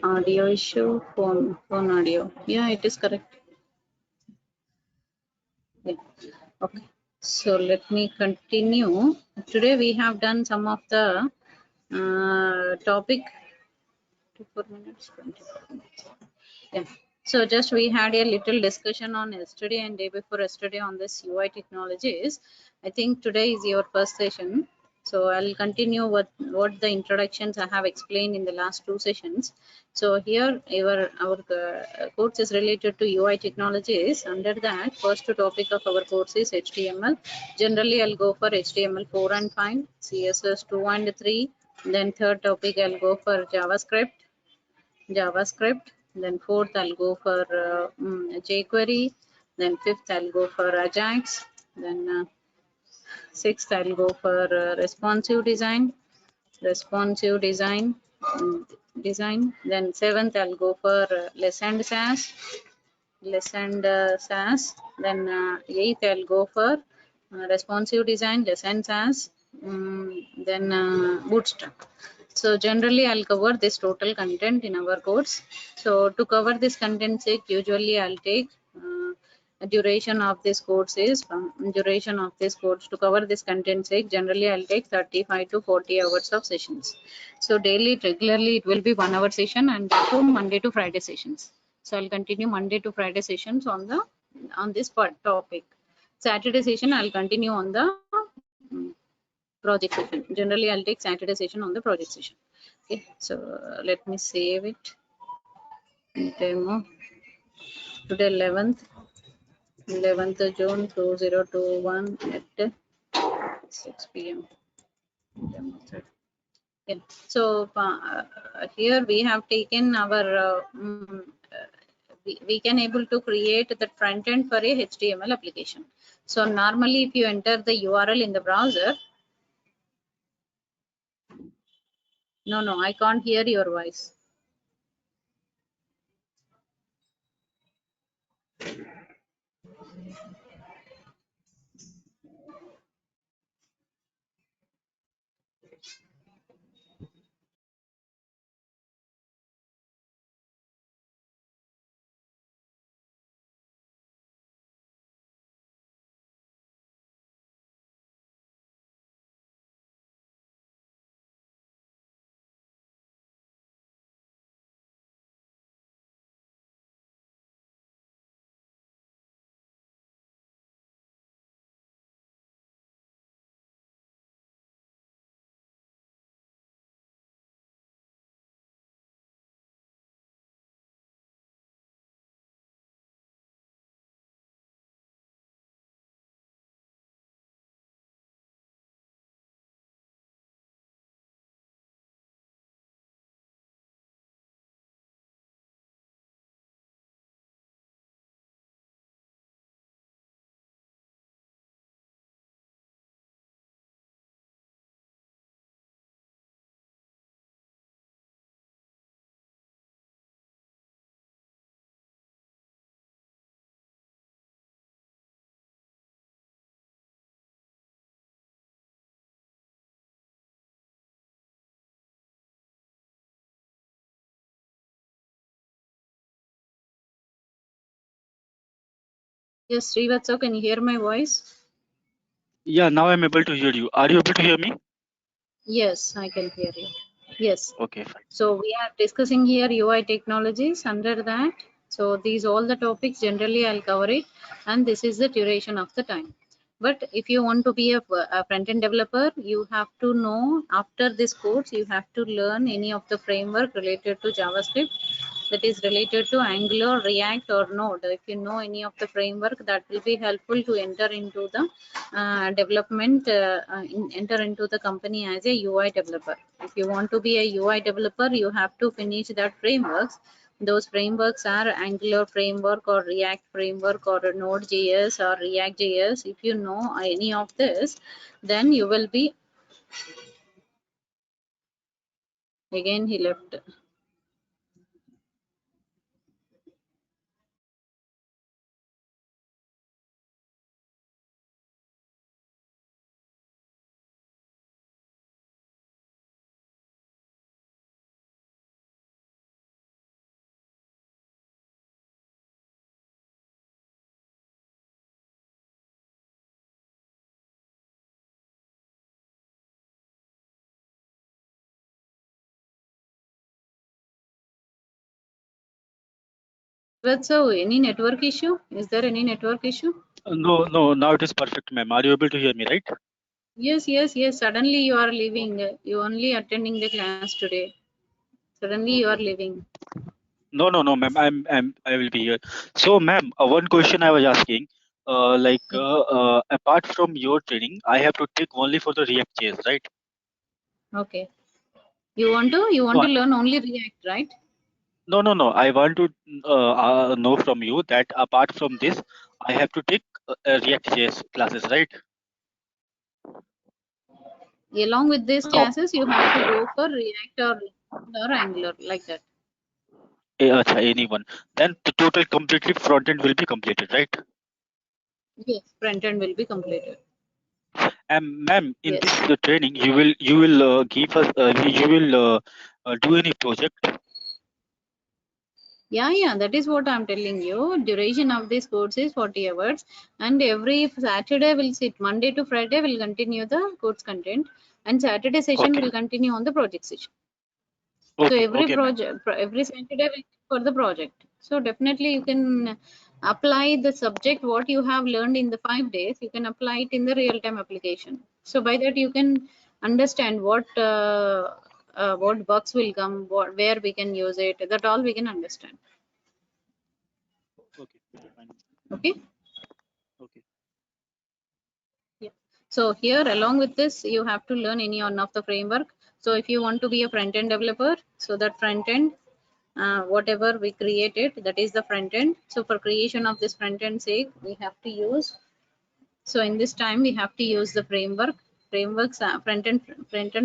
Audio issue, phone audio. Yeah, it is correct. Yeah. Okay. So let me continue. Today we have done some of the topic. 24 minutes, 24 minutes. Yeah. So just we had a little discussion on yesterday and day before yesterday on this UI technologies. I think today is your first session. So I'll continue what the introductions I have explained in the last two sessions. So here our course is related to UI technologies. Under that, first topic of our course is HTML. Generally, I'll go for HTML 4 and 5, CSS 2 and 3. Then third topic I'll go for JavaScript. Then fourth, I'll go for jQuery. Then fifth, I'll go for Ajax. Then sixth, I'll go for responsive design. Responsive design. Design. Then seventh, I'll go for less and SAS. Less and SAS. Then eighth, I'll go for responsive design, less and SAS. Then Bootstrap. So generally, I'll cover this total content in our course. So to cover this content sake, usually I'll take duration of this course is duration of this course to cover this content sake. Generally, I'll take 35 to 40 hours of sessions. So daily, regularly, it will be 1 hour session and to Monday to Friday sessions. So I'll continue Monday to Friday sessions on this topic. Saturday session, I'll continue on the project session. Generally, I'll take Saturday session on the project session. Okay, so let me save it. Demo. Today 11th June 2021 at 6 p.m. Yeah. So here we have taken our we can able to create the front end for a HTML application. So normally, if you enter the URL in the browser, no, I can't hear your voice. Yes, Srivatsa, can you hear my voice? Yeah, now I'm able to hear you. Are you able to hear me? Yes, I can hear you. Yes. Okay, fine. So we are discussing here UI technologies. Under that, so these all the topics generally I'll cover it, and this is the duration of the time. But if you want to be a front-end developer, you have to know after this course, you have to learn any of the framework related to JavaScript, that is related to Angular, React, or Node. If you know any of the framework, that will be helpful to enter into the development, enter into the company as a UI developer. If you want to be a UI developer, you have to finish that frameworks. Those frameworks are Angular framework or React framework or Node.js or React.js. If you know any of this, then you will be. Again, he left. But so any network issue? Is there any network issue? No, now it is perfect, ma'am. Are you able to hear me, right? Yes. Suddenly you are leaving. You only attending the class today. Suddenly you are leaving. No, ma'am. I will be here. So, ma'am, one question I was asking, apart from your training, I have to take only for the React.js, right? Okay. You want to No, learn only React, right? no. I want to know from you that apart from this, I have to take React.js classes, right? Along with these No, classes, you have to go for React or Angular, like that. anyone. Then the total completely front end will be completed, right? Yes. Front end will be completed. And ma'am, in Yes. this training, you will give us you will do any project. Yeah. That is what I'm telling you. Duration of this course is 40 hours, and every Saturday we'll sit. Monday to Friday we'll continue the course content, and Saturday session Okay, will continue on the project session. So every okay, ma'am. project, every Saturday will be for the project. So definitely you can apply the subject what you have learned in the 5 days. You can apply it in the real-time application. So by that you can understand what bugs will come, where we can use it. That all we can understand. Okay, fine. Okay. Okay. Yeah. So here, along with this, you have to learn any one of the framework. So if you want to be a front-end developer, so that front-end, whatever we created, that is the front-end. So for creation of this front-end sake, we have to use. So in this time, we have to use the frameworks, front-end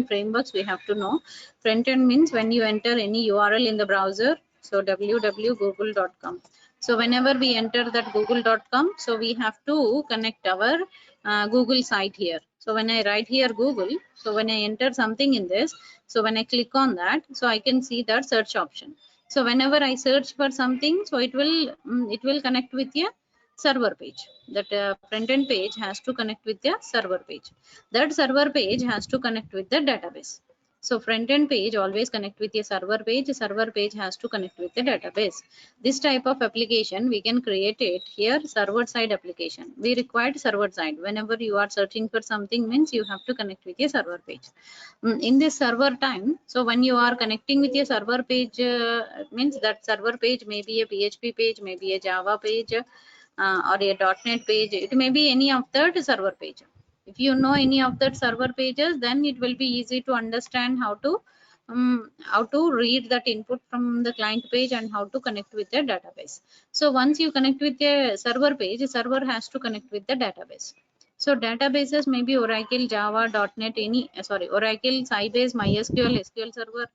frameworks. We have to know. Front-end means when you enter any URL in the browser. So www.google.com. So whenever we enter that google.com, so we have to connect our Google site here. So when I write here Google, so when I enter something in this, so when I click on that, so I can see that search option. So whenever I search for something, so it will connect with a server page. That front end page has to connect with the server page. That server page has to connect with the database. So front end page always connect with a server page. Server page has to connect with the database. This type of application we can create it here, server side application. We required server side. Whenever you are searching for something means you have to connect with a server page. In this server time, so when you are connecting with a server page, means that server page may be a PHP page, maybe a Java page, or a .NET page. It may be any of that server page. If you know any of that server pages, then it will be easy to understand how to read that input from the client page and how to connect with the database. So once you connect with a server page, server has to connect with the database. So databases may be Oracle, Java, .NET, Oracle, Sybase, MySQL, SQL Server,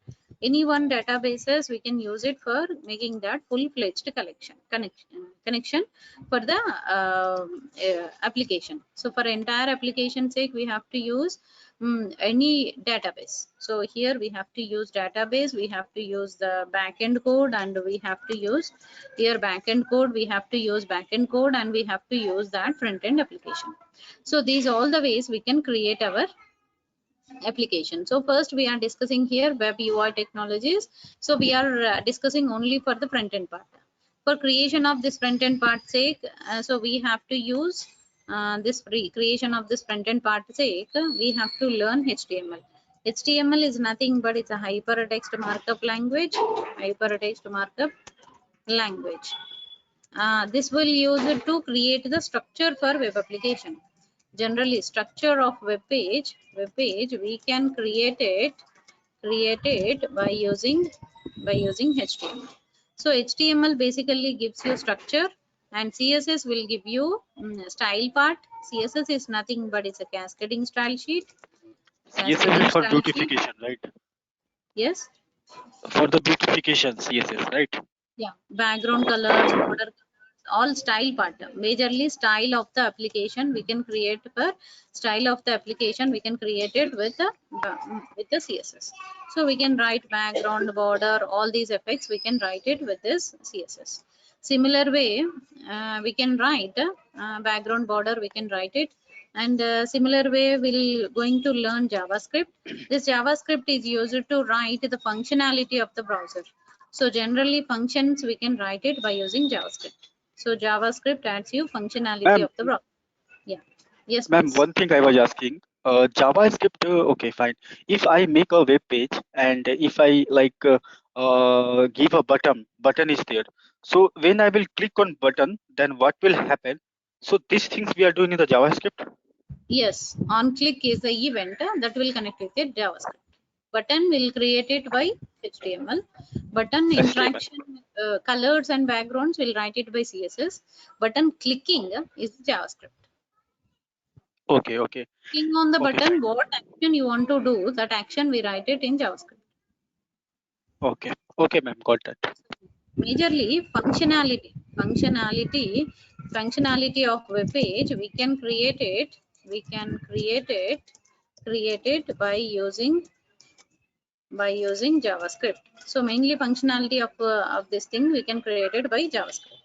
any one databases we can use it for making that full-fledged connection for the application. So for entire application sake, we have to use any database. So here we have to use database, we have to use the backend code, and we have to use here backend code, we have to use backend code, and we have to use that front end application. So these all the ways we can create our application. So first we are discussing here web UI technologies. So we are discussing only for the front end part. For creation of this front end part sake, so we have to use this creation of this front end part sake, we have to learn HTML. HTML is nothing but it's a hypertext markup language. This will use it to create the structure for web application. Generally, structure of web page we can create it by using HTML. So HTML basically gives you structure, and CSS will give you style part. CSS is nothing but it's a cascading style sheet. CSS is for beautification, right? Yes. For the beautification, CSS, right? Yeah, background colors, border colors, all style part. Majorly style of the application we can create for style of the application we can create it with the CSS. So we can write background, border, all these effects we can write it with this CSS. Similar way, we can write background, border, we can write it. And similar way we'll going to learn JavaScript. This JavaScript is used to write the functionality of the browser. So generally functions we can write it by using JavaScript. So JavaScript adds you functionality Ma'am, of the browser. Yeah. Yes, ma'am, please. one thing I was asking, JavaScript, okay, fine. If I make a web page and if I give a button is there. So when I will click on button, then what will happen? So these things we are doing in the JavaScript. Yes, on click is the event that will connect with your JavaScript. Button will create it by HTML. Button HTML. interaction, colors and backgrounds will write it by CSS. Button clicking is JavaScript. Okay, okay, Clicking on the okay, button, fine. what action you want to do, that action we write it in JavaScript. Okay, okay, ma'am, got that. Majorly functionality of web page, we can create it by using JavaScript. So mainly functionality of this thing we can create it by JavaScript.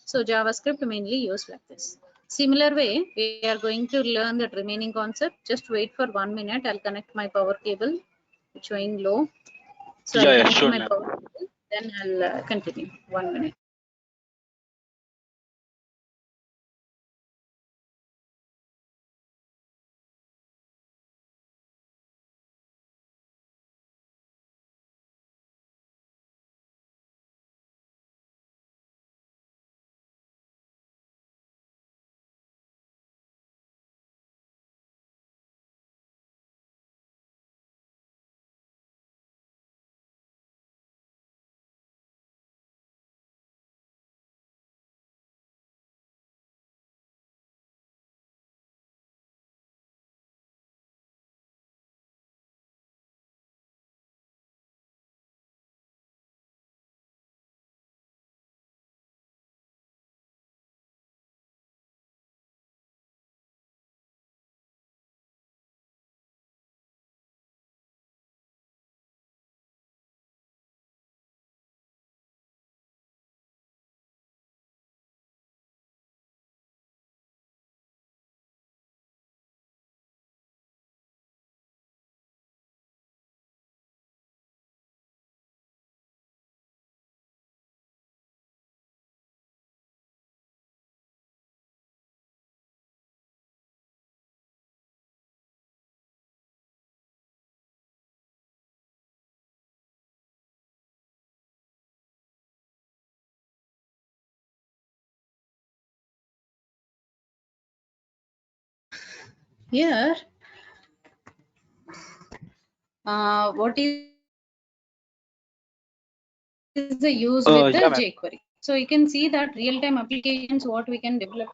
So JavaScript mainly used like this. Similar way, we are going to learn the remaining concept. Just wait for 1 minute. I'll connect my power cable. It's showing low. So I'll Yeah, yeah, connect sure, my ma'am. power cable. Then I'll continue. 1 minute. Here, what is the use with the Yeah, ma'am. jQuery? So you can see that real-time applications, what we can develop.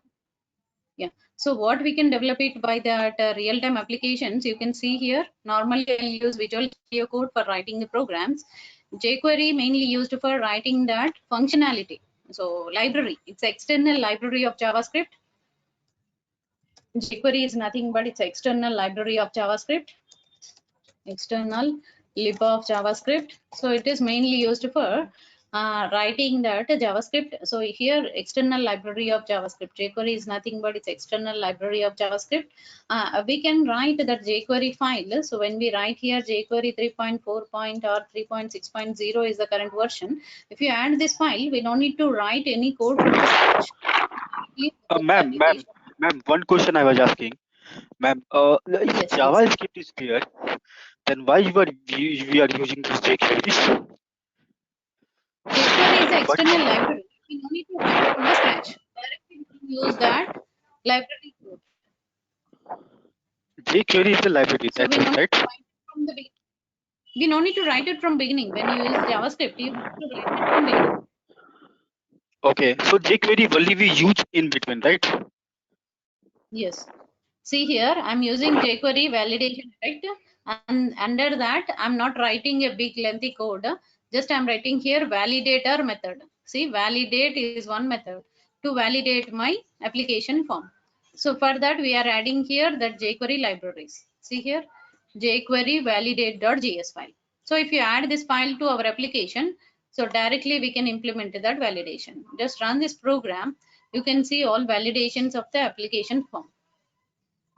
Yeah. So what we can develop it by that real-time applications, you can see here. Normally, I'll use Visual Studio Code for writing the programs. jQuery mainly used for writing that functionality. So library, it's external library of JavaScript. jQuery is nothing but it's external library of JavaScript. External lib of JavaScript. So it is mainly used for writing that JavaScript. So here external library of JavaScript. jQuery is nothing but it's external library of JavaScript. We can write that jQuery file. So when we write here jQuery 3.4 or 3.6.0 is the current version. If you add this file, we don't need to write any code from the scratch. Ma'am, ma'am, one question I was asking. Ma'am, if Yes, please. JavaScript is there, then why we are using this jQuery? jQuery is the What? external library. We don't need to write from the scratch. Directly we can use that library code. jQuery is the library, So that's we don't it, need to right? write it from the beginning. We don't need to write it from beginning. When you use JavaScript, you have to write it from beginning. Okay, so jQuery only we use in between, right? Yes. See here, I'm using jQuery validation effect, and under that, I'm not writing a big lengthy code. Just I'm writing here validator method. See, validate is one method to validate my application form. So for that, we are adding here that jQuery libraries. See here, jQuery validate.js file. So if you add this file to our application, so directly we can implement that validation. Just run this program. You can see all validations of the application form.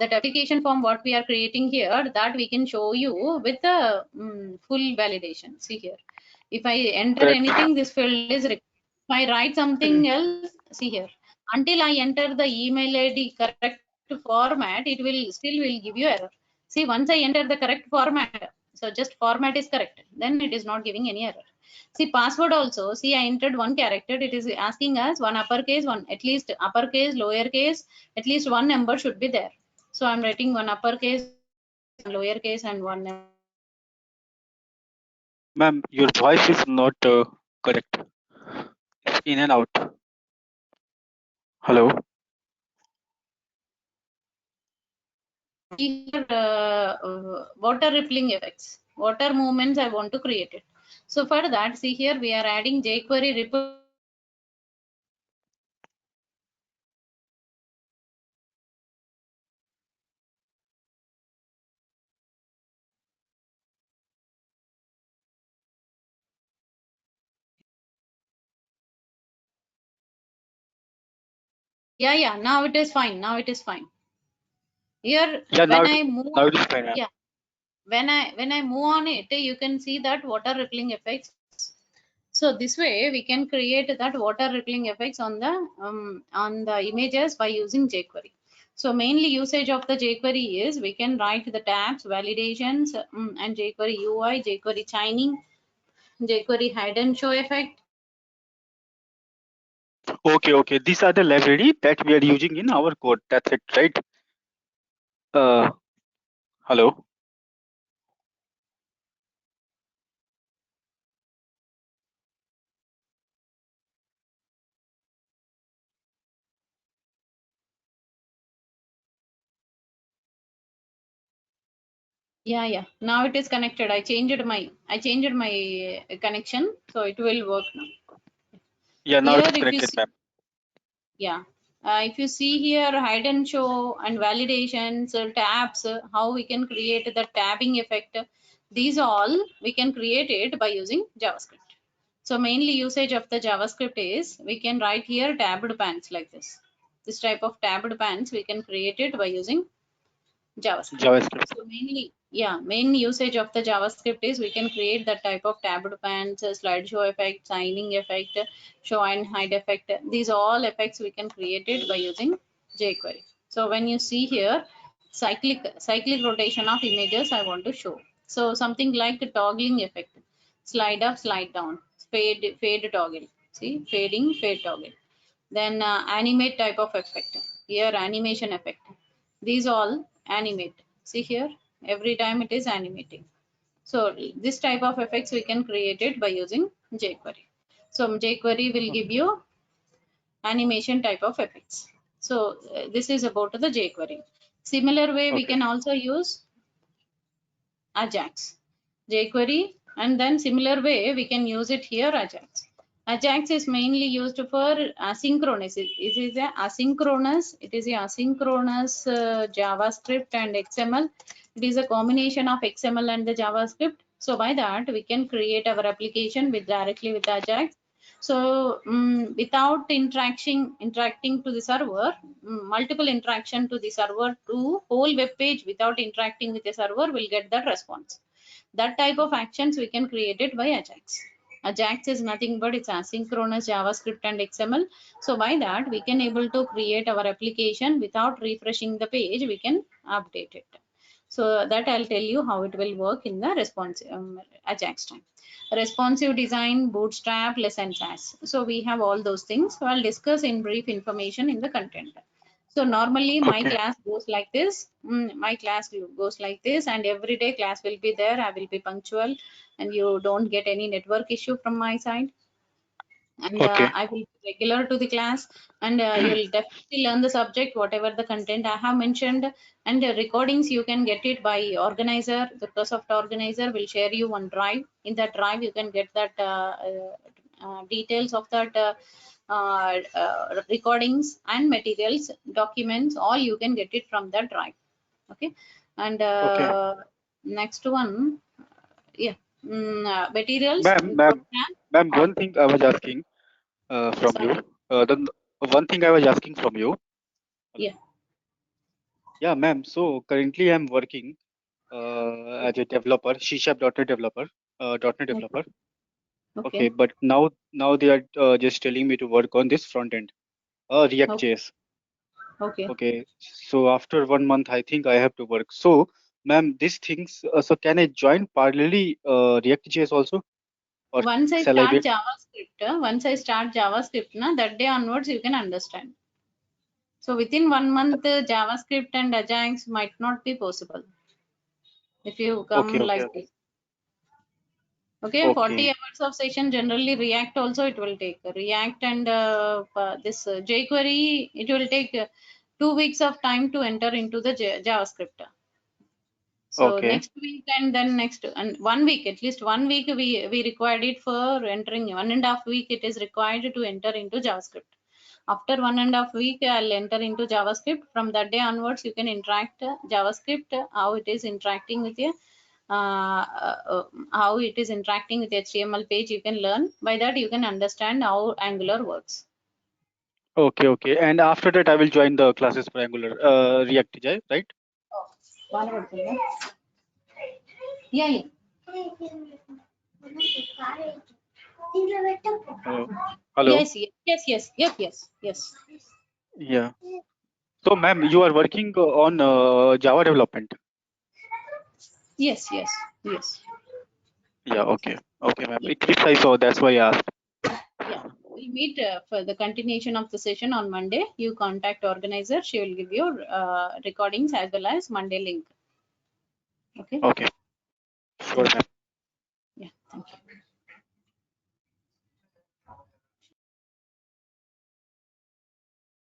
That application form what we are creating here, that we can show you with the full validation. See here, if I enter Correct. anything, this field is required. If I write something else, see here, until I enter the email ID correct format, it will still will give you error. See, once I enter the correct format, so just format is correct, then it is not giving any error. See, password also, see, I entered one character, it is asking us one uppercase, one at least uppercase, lowercase, at least one number should be there. So I'm writing one uppercase, lowercase, and one number. Ma'am, your voice is not correct. It's in and out. Hello. Here, water rippling effects, water movements I want to create it. So for that, see here, we are adding jQuery ripple. Yeah, now it is fine. Now it is fine. Here, Yeah, when I move, now it is fine, ma'am. yeah, when I move on it, you can see that water rippling effects. So this way we can create that water rippling effects on the images by using jQuery. So mainly usage of the jQuery is we can write the tabs, validations, and jQuery UI, jQuery chaining, jQuery hide and show effect. Okay. These are the library that we are using in our code. That's it, right? Hello. Yeah. Now it is connected. I changed my connection, so it will work now. Yeah, now Here, it is if you connected, see, ma'am. yeah, if you see here, hide and show and validations, tabs, how we can create the tabbing effect. These all we can create it by using JavaScript. So mainly usage of the JavaScript is we can write here tabbed pans like this. This type of tabbed pans we can create it by using JavaScript. JavaScript. So mainly, yeah, main usage of the JavaScript is we can create that type of tabbed pans, slideshow effect, signing effect, show and hide effect. These all effects we can create it by using jQuery. So when you see here, cyclic rotation of images I want to show. So something like the toggling effect, slide up, slide down, fade toggle. See, fading, fade toggle. Then animate type of effect. Here animation effect. These all animate. See here, every time it is animating. So this type of effects we can create it by using jQuery. So jQuery will give you animation type of effects. So this is about the jQuery. Similar way we Okay. can also use Ajax, jQuery, and then similar way we can use it here Ajax. Ajax is mainly used for asynchronous. It is a asynchronous. It is a asynchronous JavaScript and XML. It is a combination of XML and the JavaScript. So by that we can create our application with directly with Ajax. So without interacting to the server, multiple interaction to the server to whole web page without interacting with the server will get that response. That type of actions we can create it by Ajax. Ajax is nothing but it's asynchronous JavaScript and XML. So by that we can able to create our application without refreshing the page. We can update it. So that I'll tell you how it will work in the response Ajax time. Responsive design, Bootstrap, lessons as. So we have all those things. So I'll discuss in brief information in the content. So normally my Okay. class goes like this. My class goes like this, and every day class will be there. I will be punctual, and you don't get any network issue from my side. And Okay. I will be regular to the class, and you will definitely learn the subject, whatever the content I have mentioned. And recordings you can get it by organizer. The Microsoft organizer will share you one drive. In that drive, you can get that details of that recordings and materials, documents. All you can get it from that drive. Okay, and Okay. next one, yeah, materials program. Ma'am, one thing I was asking from you. Sorry. The one thing I was asking from you. Yeah. Yeah, ma'am. So currently I'm working as a developer, C# .NET developer, .NET developer. Okay, Okay. but now they are just telling me to work on this front end, Okay. React.js. Okay. Okay, so after 1 month, I think I have to work. So, ma'am, these things. So can I join parallelly React.js also, or Once I shall I start wait? JavaScript, na, that day onwards you can understand. So within 1 month, JavaScript and Ajax might not be possible if you Okay, come okay, like okay, this. Okay, 40 okay, hours of session generally React also it will take. React and this jQuery, it will take 2 weeks of time to enter into the JavaScript. So okay, next week and then next and 1 week, at least 1 week we required it for entering. 1.5 week it is required to enter into JavaScript. After 1.5 week, I'll enter into JavaScript. From that day onwards, you can interact JavaScript, how it is interacting with you, how it is interacting with HTML page. You can learn. By that, you can understand how Angular works. okay, okay. And after that, I will join the classes for Angular, React.js, right? బాగా Yeah, yeah. Hello. Yes, yes, yes, yes, yes, yes, yes. Yeah. So, ma'am, you are working on Java development. Yes, yes, yes. Yeah. Okay. Okay, ma'am. Eclipse I saw. That's why I asked. Yeah. We'll meet for the continuation of the session on Monday. You contact organizer. She will give you recordings as well as Monday link. Okay. Okay. Sure, Thank you. ma'am. Yeah. Thank you.